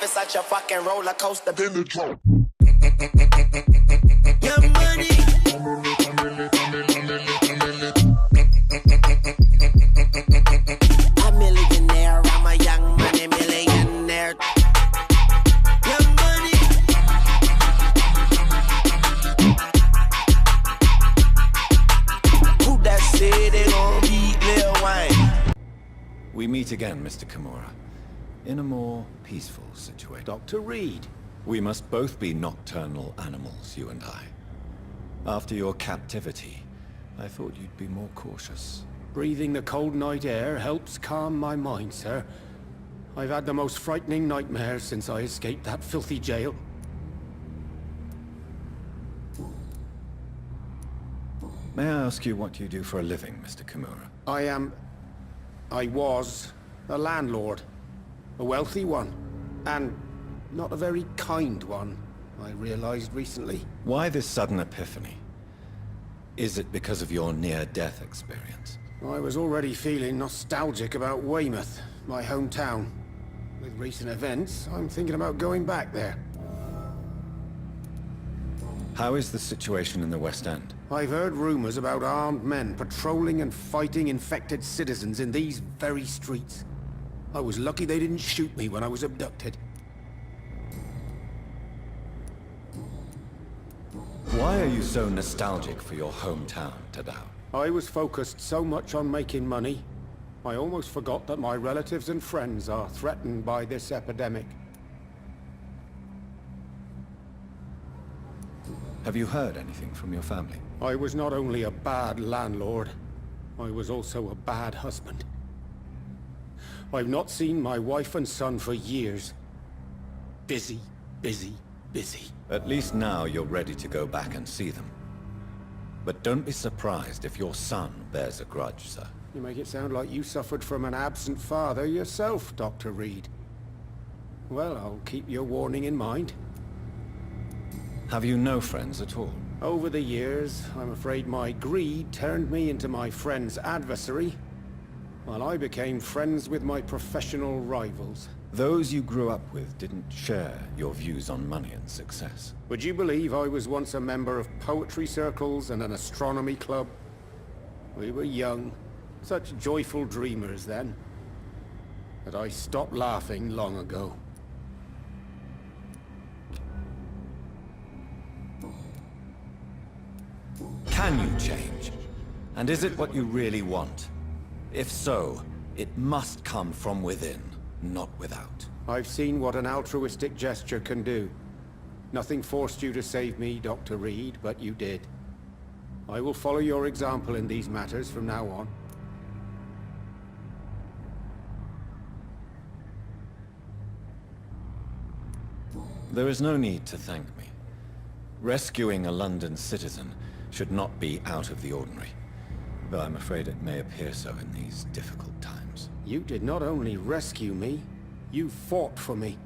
It's such a fucking roller coaster. Then the drum. Your money. A millionaire, I'm a young money millionaire. Your money. Who that said they gon' beat Lil Wayne? We meet again, Mr. Kimura, in a more peaceful situation. Dr. Reid. We must both be nocturnal animals, you and I. After your captivity, I thought you'd be more cautious. Breathing the cold night air helps calm my mind, sir. I've had the most frightening nightmares since I escaped that filthy jail. May I ask you what you do for a living, Mr. Kimura? I was a landlord. A wealthy one. And not a very kind one, I realized recently. Why this sudden epiphany? Is it because of your near-death experience? I was already feeling nostalgic about Weymouth, my hometown. With recent events, I'm thinking about going back there. How is the situation in the West End? I've heard rumors about armed men patrolling and fighting infected citizens in these very streets. I was lucky they didn't shoot me when I was abducted. Why are you so nostalgic for your hometown, Tadao? I was focused so much on making money, I almost forgot that my relatives and friends are threatened by this epidemic. Have you heard anything from your family? I was not only a bad landlord, I was also a bad husband. I've not seen my wife and son for years. Busy, busy, busy. At least now you're ready to go back and see them. But don't be surprised if your son bears a grudge, sir. You make it sound like you suffered from an absent father yourself, Dr. Reid. Well, I'll keep your warning in mind. Have you no friends at all? Over the years, I'm afraid my greed turned me into my friend's adversary, while I became friends with my professional rivals. Those you grew up with didn't share your views on money and success. Would you believe I was once a member of poetry circles and an astronomy club? We were young, such joyful dreamers then. But I stopped laughing long ago. Can you change? And is it what you really want? If so, it must come from within, not without. I've seen what an altruistic gesture can do. Nothing forced you to save me, Dr. Reid, but you did. I will follow your example in these matters from now on. There is no need to thank me. Rescuing a London citizen should not be out of the ordinary. Though I'm afraid it may appear so in these difficult times. You did not only rescue me, you fought for me.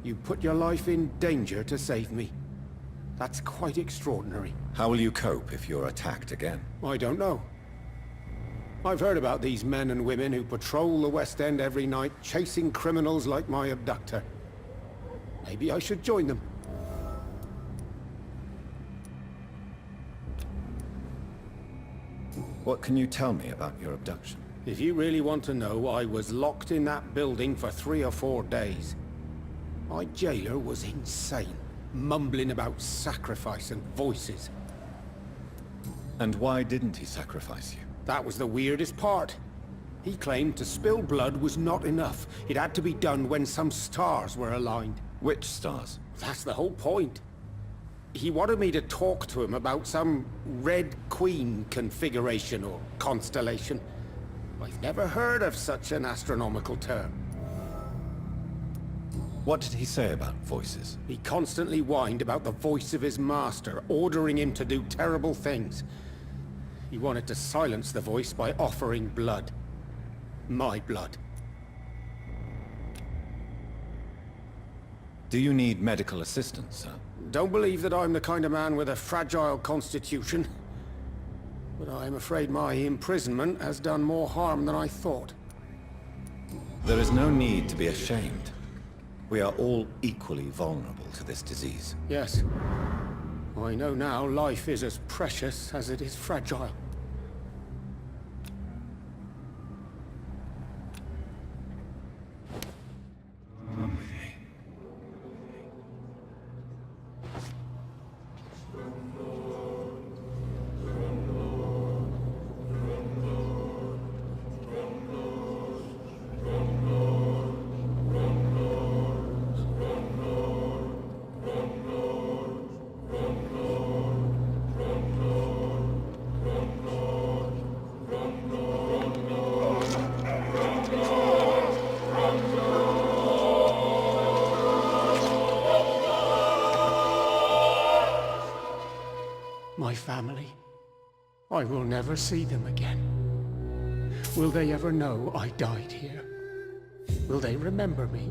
You put your life in danger to save me. That's quite extraordinary. How will you cope if you're attacked again? I don't know. I've heard about these men and women who patrol the West End every night, chasing criminals like my abductor. Maybe I should join them. What can you tell me about your abduction? If you really want to know, I was locked in that building for 3 or 4 days. My jailer was insane, mumbling about sacrifice and voices. And why didn't he sacrifice you? That was the weirdest part. He claimed to spill blood was not enough. It had to be done when some stars were aligned. Which stars? That's the whole point. He wanted me to talk to him about some Red Queen configuration or constellation. I've never heard of such an astronomical term. What did he say about voices? He constantly whined about the voice of his master, ordering him to do terrible things. He wanted to silence the voice by offering blood. My blood. Do you need medical assistance, sir? Don't believe that I'm the kind of man with a fragile constitution. But I'm afraid my imprisonment has done more harm than I thought. There is no need to be ashamed. We are all equally vulnerable to this disease. Yes. I know now life is as precious as it is fragile. My family. I will never see them again. Will they ever know I died here? Will they remember me?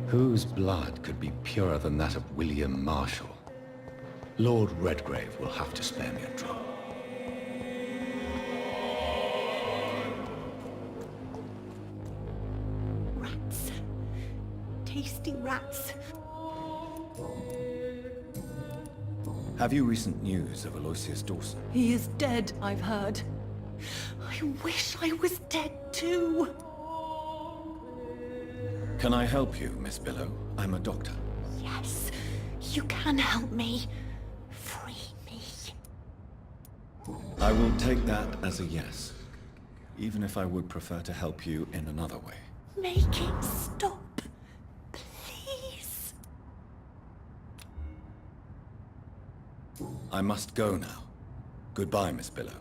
Whose blood could be purer than that of William Marshall? Lord Redgrave will have to spare me a drop. Rats. Tasty rats. Have you recent news of Aloysius Dawson? He is dead, I've heard. I wish I was dead too. Can I help you, Miss Billow? I'm a doctor. Yes, you can help me. Free me. I will take that as a yes, even if I would prefer to help you in another way. Make it stop, please. I must go now. Goodbye, Miss Billow.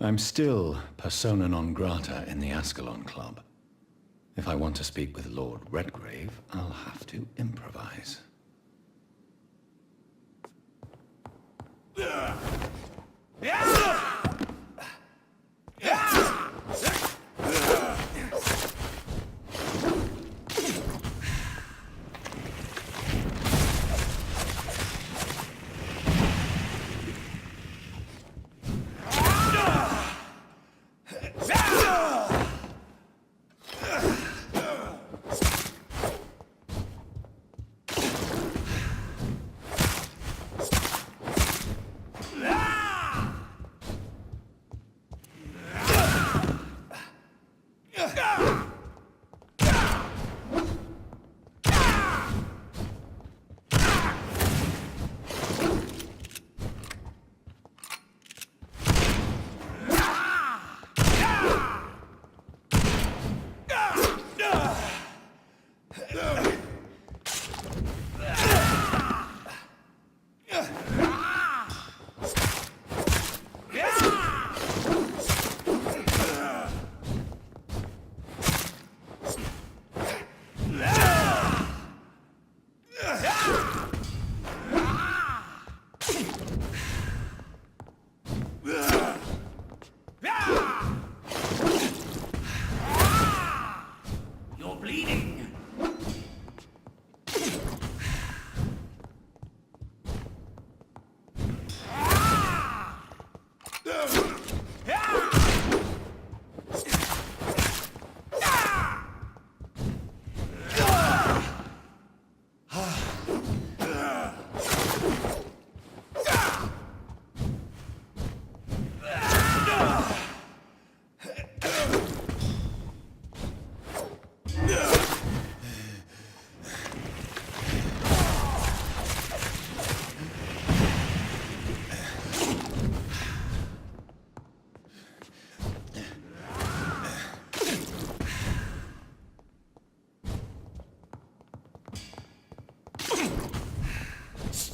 I'm still persona non grata in the Ascalon Club. If I want to speak with Lord Redgrave, I'll have to improvise.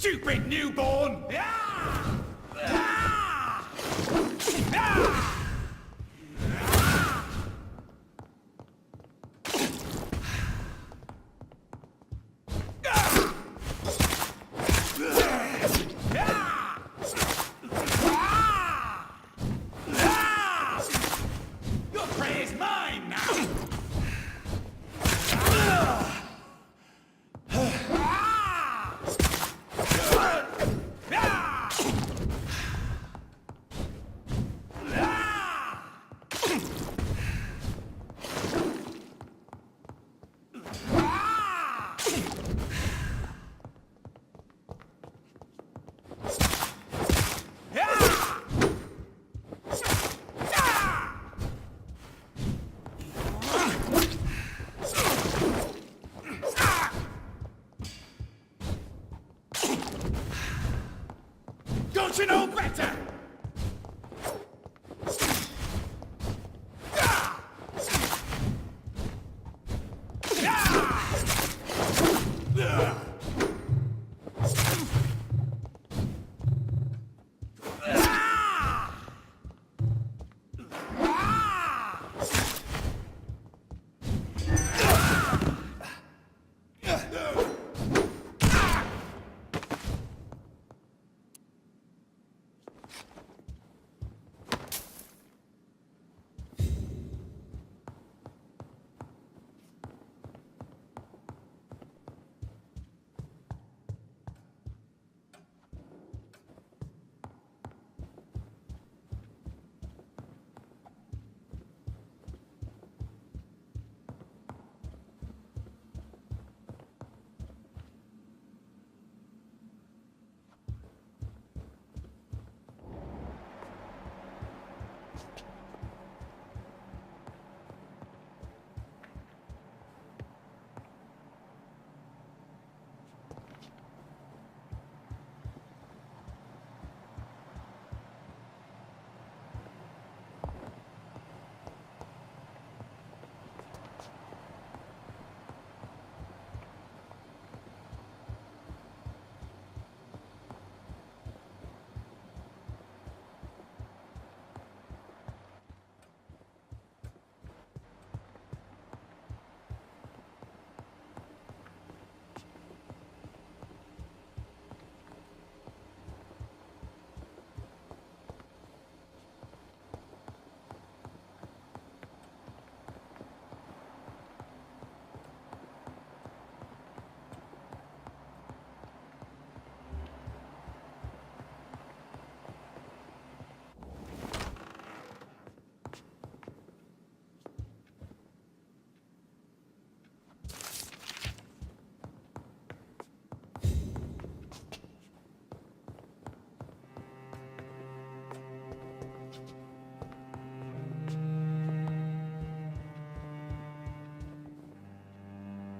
stupid newborn! Ah! Ah! Ah! Your prey is mine now! Don't you know better?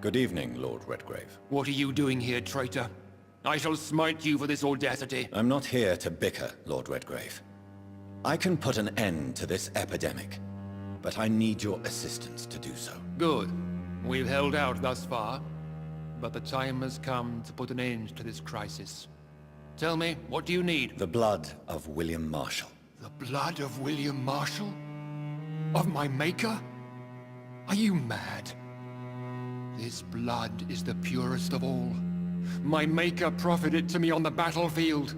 Good evening, Lord Redgrave. What are you doing here, traitor? I shall smite you for this audacity. I'm not here to bicker, Lord Redgrave. I can put an end to this epidemic, but I need your assistance to do so. Good. We've held out thus far, but the time has come to put an end to this crisis. Tell me, what do you need? The blood of William Marshall. The blood of William Marshall? Of my maker? Are you mad? This blood is the purest of all. My maker proffered it to me on the battlefield.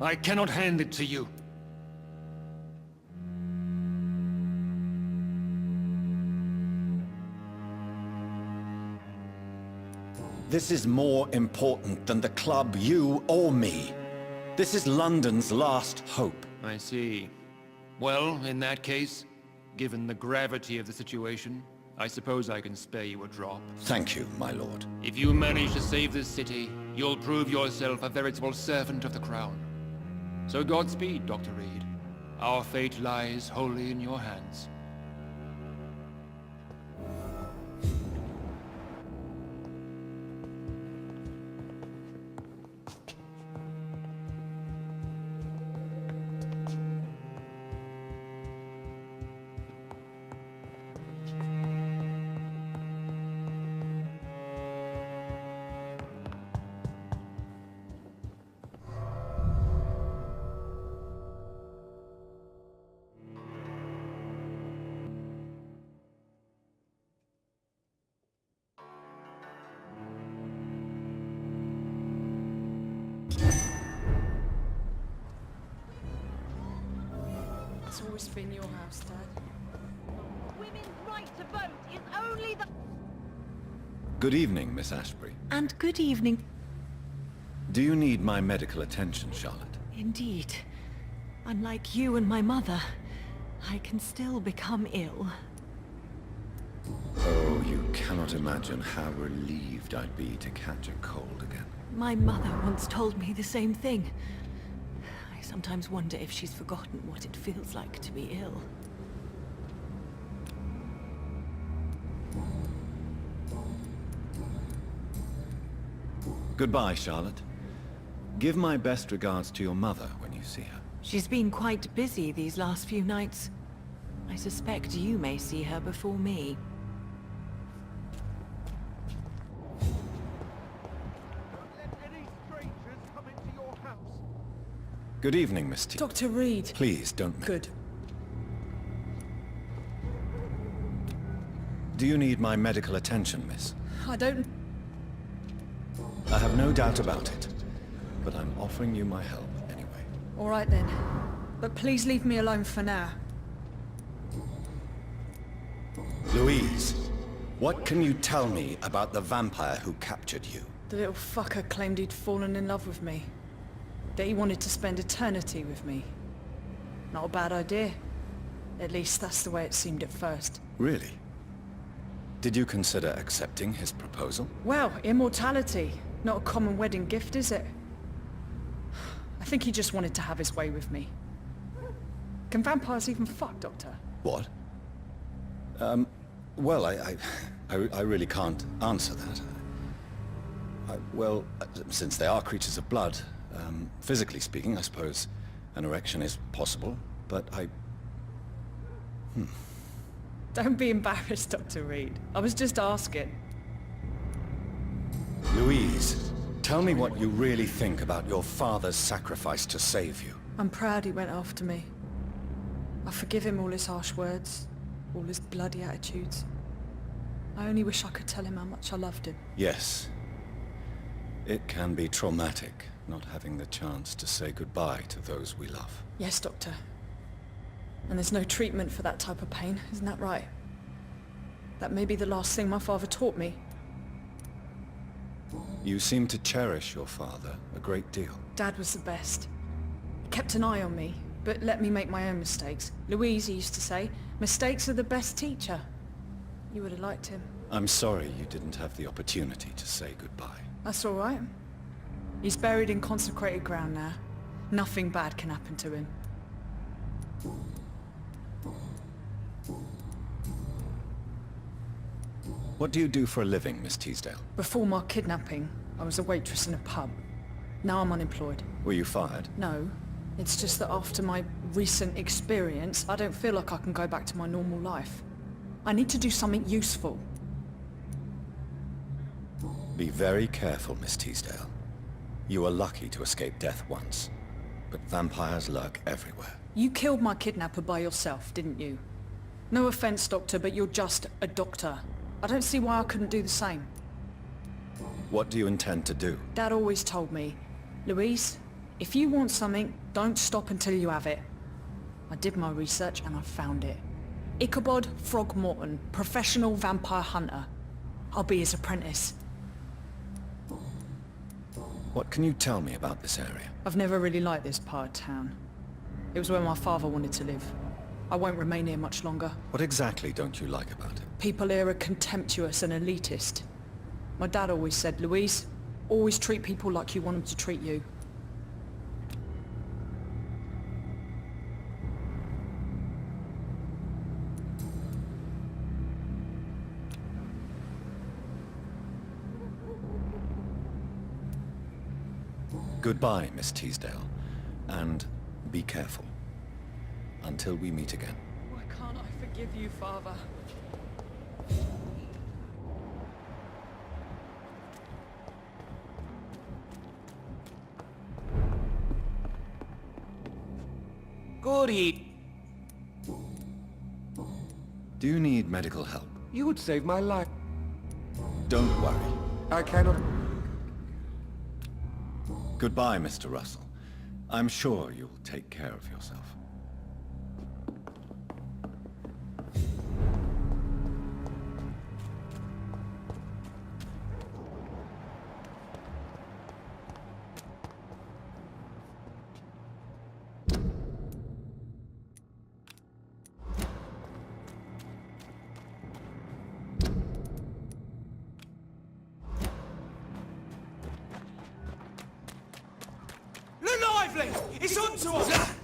I cannot hand it to you. This is more important than the club, you or me. This is London's last hope. I see. Well, in that case, given the gravity of the situation, I suppose I can spare you a drop. Thank you, my lord. If you manage to save this city, you'll prove yourself a veritable servant of the crown. So Godspeed, Dr. Reid. Our fate lies wholly in your hands. always been your house, Dad. Women's right to vote is only the... Good evening, Miss Ashbury. And good evening. Do you need my medical attention, Charlotte? Indeed. Unlike you and my mother, I can still become ill. Oh, you cannot imagine how relieved I'd be to catch a cold again. My mother once told me the same thing. I sometimes wonder if she's forgotten what it feels like to be ill. Goodbye, Charlotte. Give my best regards to your mother when you see her. She's been quite busy these last few nights. I suspect you may see her before me. Good evening, Miss T. Dr. Reid. Please, don't... Good. Do you need my medical attention, miss? I don't... I have no doubt about it, but I'm offering you my help anyway. All right then. But please leave me alone for now. Louise, what can you tell me about the vampire who captured you? The little fucker claimed he'd fallen in love with me. That he wanted to spend eternity with me. Not a bad idea. At least that's the way it seemed at first. Really? Did you consider accepting his proposal? Well, immortality. Not a common wedding gift, is it? I think he just wanted to have his way with me. Can vampires even fuck, Doctor? What? Well, I really can't answer that. Well, since they are creatures of blood, physically speaking, I suppose an erection is possible, but Don't be embarrassed, Dr. Reid. I was just asking. Louise, tell me what you really think about your father's sacrifice to save you. I'm proud he went after me. I forgive him all his harsh words, all his bloody attitudes. I only wish I could tell him how much I loved him. Yes. It can be traumatic, not having the chance to say goodbye to those we love. Yes, Doctor. And there's no treatment for that type of pain, isn't that right? That may be the last thing my father taught me. You seem to cherish your father a great deal. Dad was the best. He kept an eye on me, but let me make my own mistakes. Louise he used to say, mistakes are the best teacher. You would have liked him. I'm sorry you didn't have the opportunity to say goodbye. That's all right. He's buried in consecrated ground now. Nothing bad can happen to him. What do you do for a living, Miss Teasdale? Before my kidnapping, I was a waitress in a pub. Now I'm unemployed. Were you fired? No. It's just that after my recent experience, I don't feel like I can go back to my normal life. I need to do something useful. Be very careful, Miss Teasdale. You were lucky to escape death once, but vampires lurk everywhere. You killed my kidnapper by yourself, didn't you? No offense, Doctor, but you're just a doctor. I don't see why I couldn't do the same. What do you intend to do? Dad always told me, Louise, if you want something, don't stop until you have it. I did my research and I found it. Ichabod Throgmorton, professional vampire hunter. I'll be his apprentice. What can you tell me about this area? I've never really liked this part of town. It was where my father wanted to live. I won't remain here much longer. What exactly don't you like about it? People here are contemptuous and elitist. My dad always said, Louise, always treat people like you want them to treat you. Goodbye, Miss Teasdale, and be careful. Until we meet again. Why can't I forgive you, Father? Good evening. Do you need medical help? You would save my life. Don't worry. I cannot... Goodbye, Mr. Russell. I'm sure you'll take care of yourself. lively! It's onto us!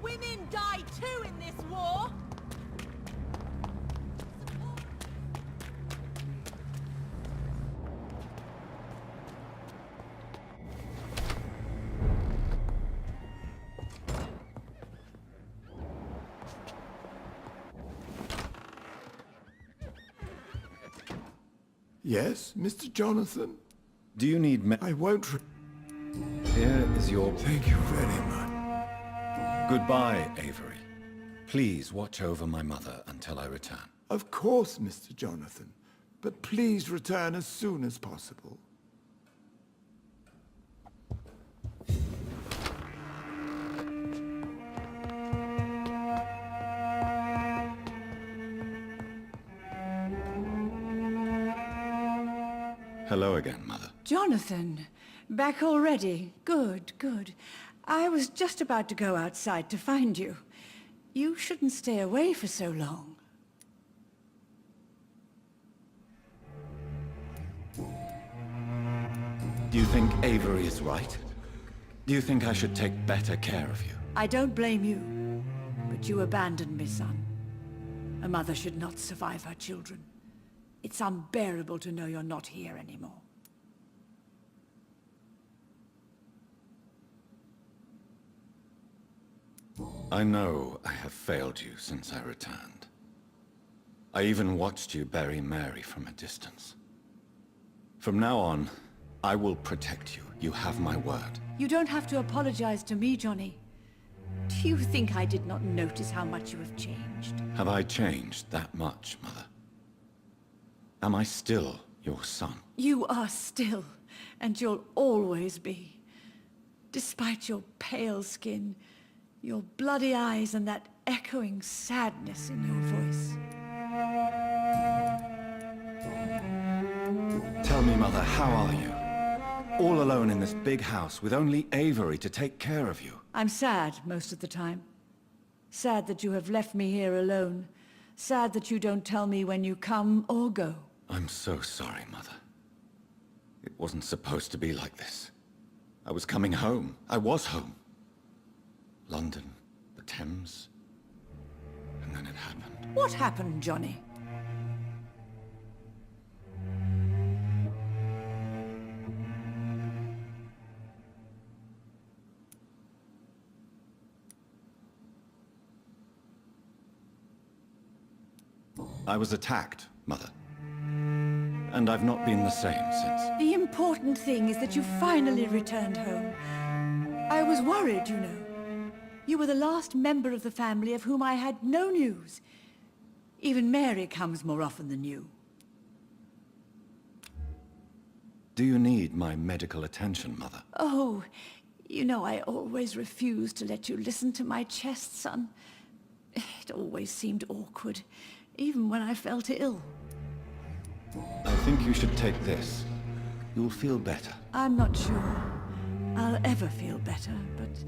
Women die too in this war! Yes, Mr. Jonathan? Do you need me? I won't... Here is your... Thank you very much. Goodbye, Avery. Please watch over my mother until I return. Of course, Mr. Jonathan. But please return as soon as possible. Hello again, Mother. Jonathan, back already? Good, good. I was just about to go outside to find you. You shouldn't stay away for so long. Do you think Avery is right? Do you think I should take better care of you? I don't blame you. But that you abandoned me, son. A mother should not survive her children. It's unbearable to know you're not here anymore. I know I have failed you since I returned. I even watched you bury Mary from a distance. From now on, I will protect you. You have my word. You don't have to apologize to me, Johnny. Do you think I did not notice how much you have changed? Have I changed that much, Mother? Am I still your son? You are still, and you'll always be. Despite your pale skin, your bloody eyes, and that echoing sadness in your voice. Tell me, Mother, how are you? All alone in this big house with only Avery to take care of you. I'm sad most of the time. Sad that you have left me here alone. Sad that you don't tell me when you come or go. I'm so sorry, Mother. It wasn't supposed to be like this. I was coming home. I was home. London, the Thames, and then it happened. What happened, Johnny? I was attacked, Mother. And I've not been the same since. The important thing is that you finally returned home. I was worried, you know. You were the last member of the family of whom I had no news. Even Mary comes more often than you. Do you need my medical attention, Mother? Oh, you know I always refused to let you listen to my chest, son. It always seemed awkward, even when I felt ill. I think you should take this. You'll feel better. I'm not sure I'll ever feel better, but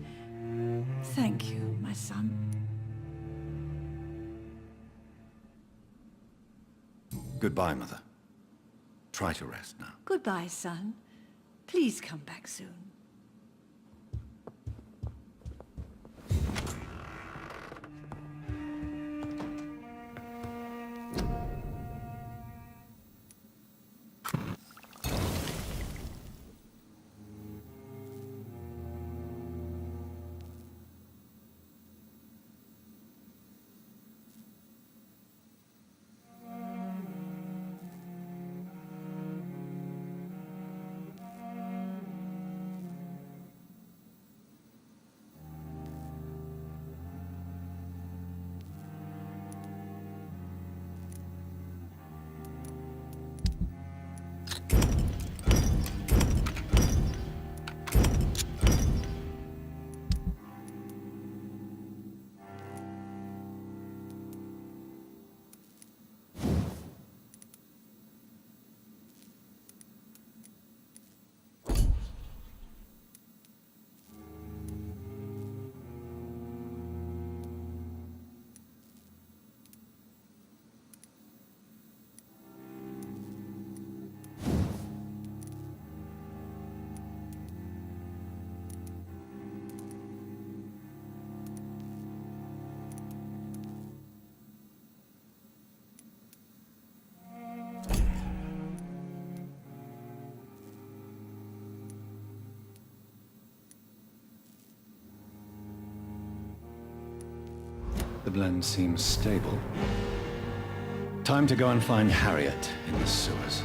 thank you, my son. Goodbye, Mother. Try to rest now. Goodbye, son. Please come back soon. The blend seems stable. Time to go and find Harriet in the sewers.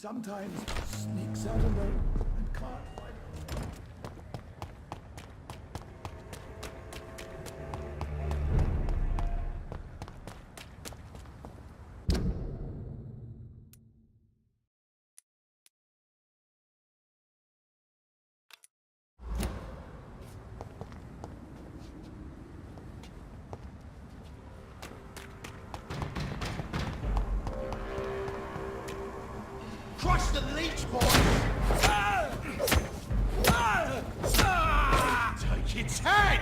sometimes sneaks out alone and can't find it. Crush the leech, boy! Take its head!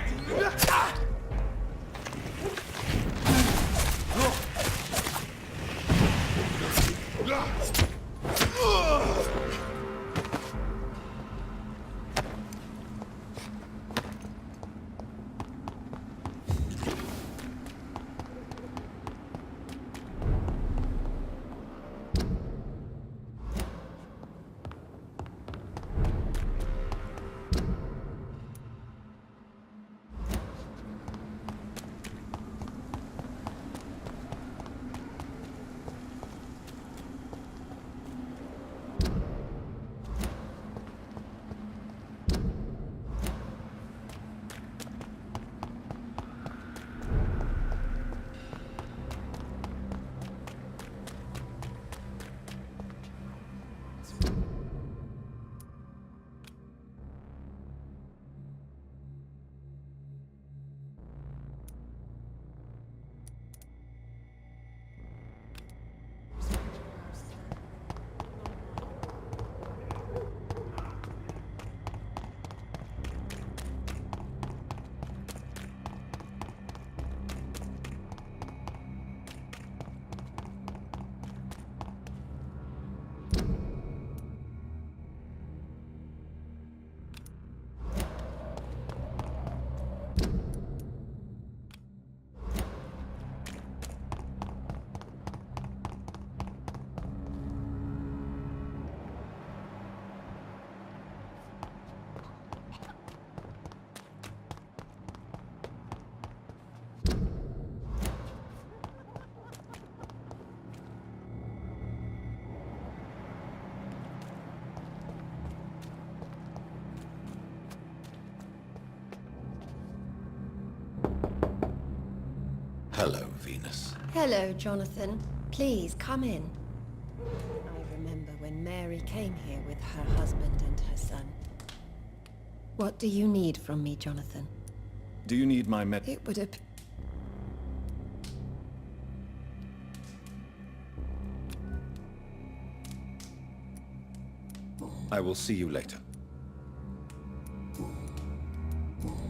Hello, Venus. Hello, Jonathan. Please, come in. I remember when Mary came here with her husband and her son. What do you need from me, Jonathan? Do you need my It would have... I will see you later.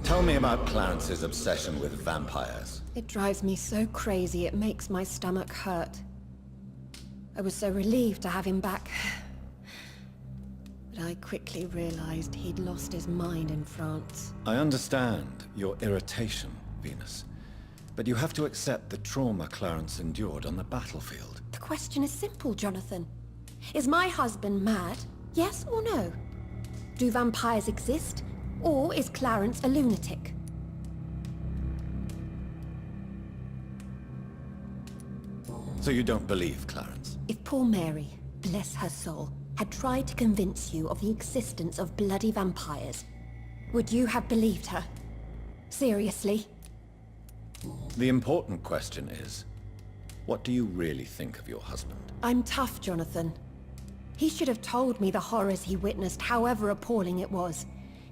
Tell me about Clarence's obsession with vampires. It drives me so crazy it makes my stomach hurt. I was so relieved to have him back. But I quickly realized he'd lost his mind in France. I understand your irritation, Venus. But you have to accept the trauma Clarence endured on the battlefield. The question is simple, Jonathan. Is my husband mad? Yes or no? Do vampires exist? Or is Clarence a lunatic? So you don't believe Clarence? If poor Mary, bless her soul, had tried to convince you of the existence of bloody vampires, would you have believed her? Seriously? The important question is, what do you really think of your husband? I'm tough, Jonathan. He should have told me the horrors he witnessed, however appalling it was,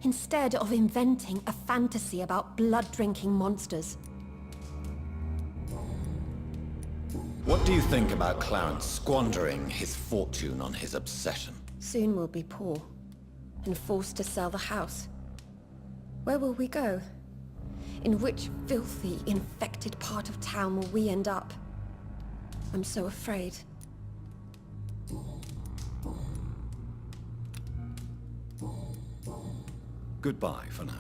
instead of inventing a fantasy about blood-drinking monsters. What do you think about Clarence squandering his fortune on his obsession? Soon we'll be poor, and forced to sell the house. Where will we go? In which filthy, infected part of town will we end up? I'm so afraid. Goodbye for now.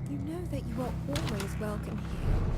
You know that you are always welcome here.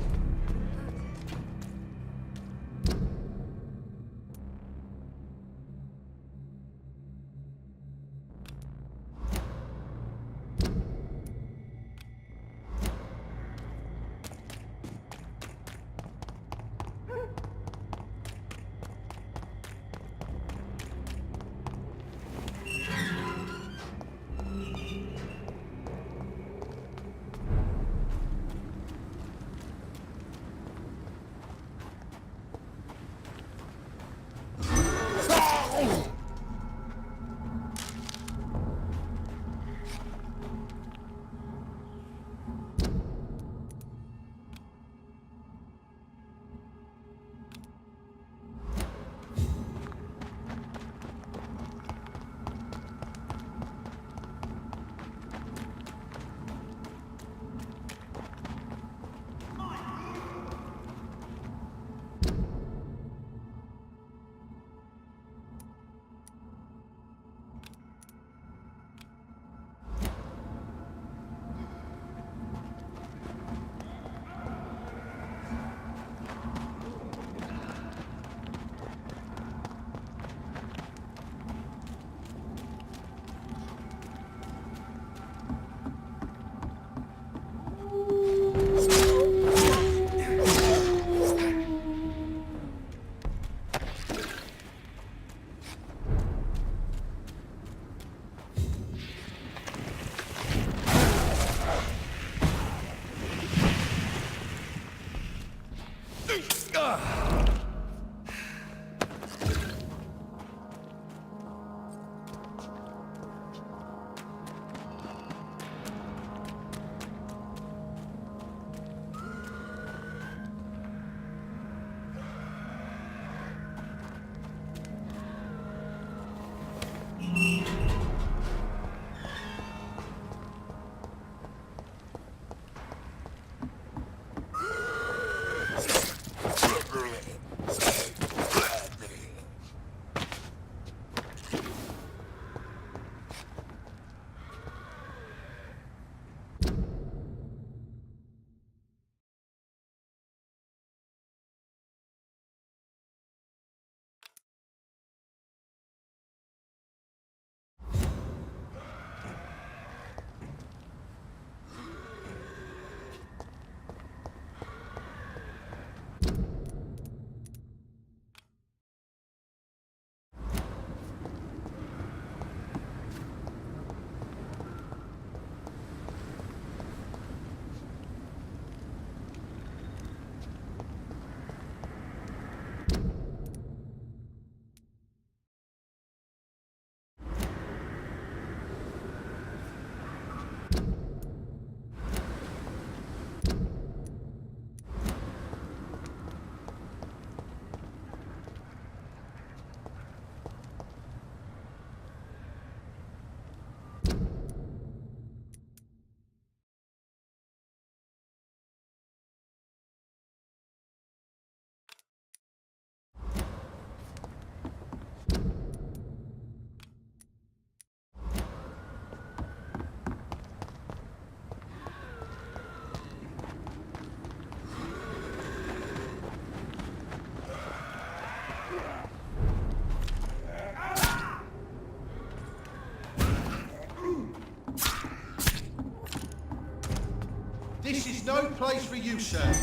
This is no place for you, sir.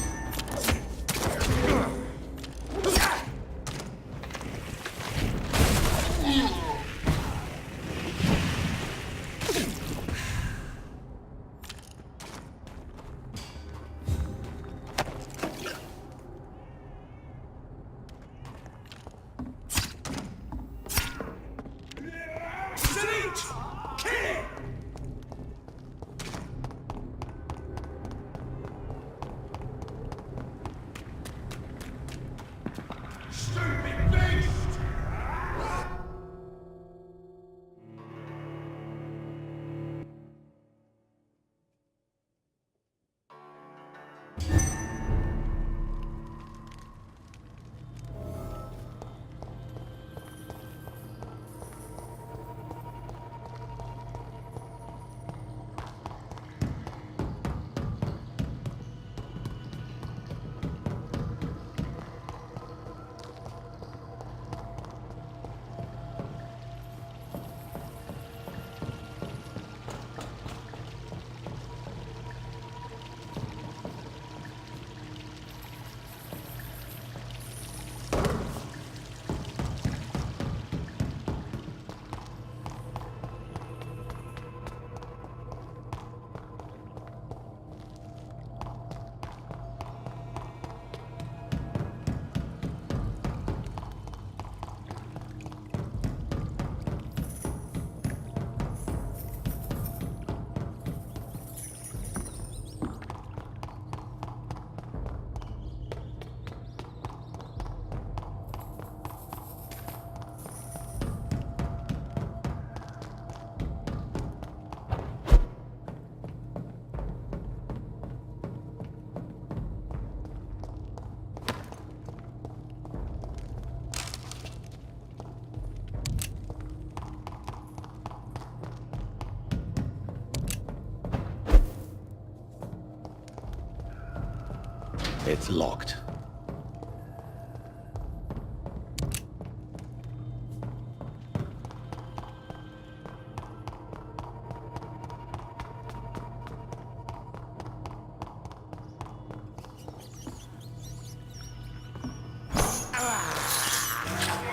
It's locked.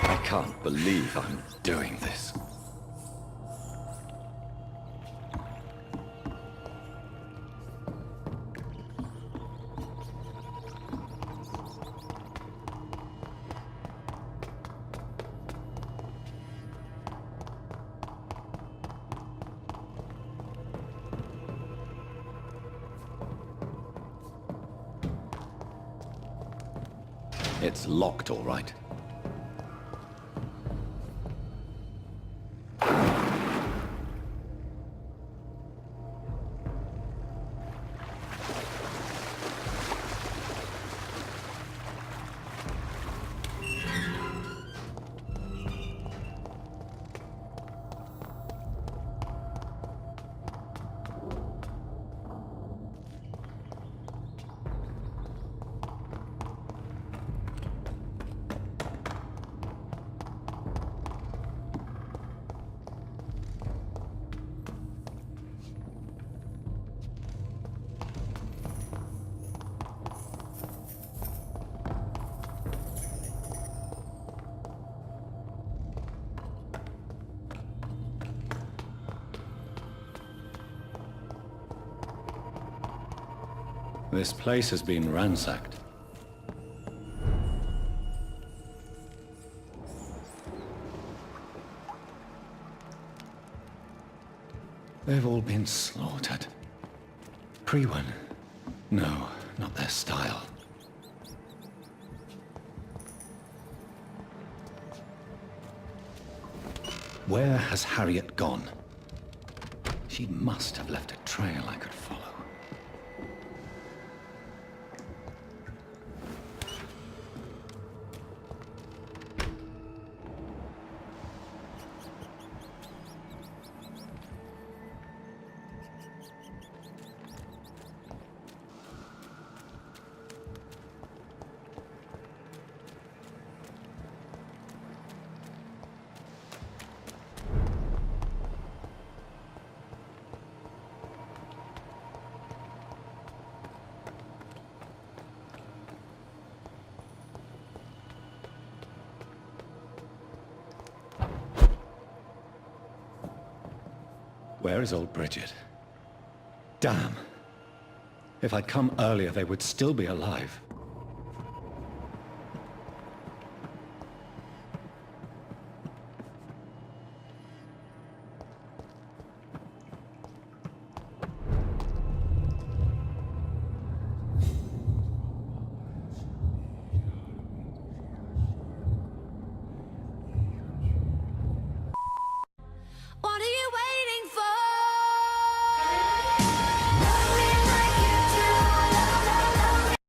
I can't believe I'm doing this. It's locked, all right. This place has been ransacked. They've all been slaughtered. Pre-one? No, not their style. Where has Harriet gone? She must have left a trail I could follow. Where is old Bridget? Damn. If I'd come earlier, they would still be alive.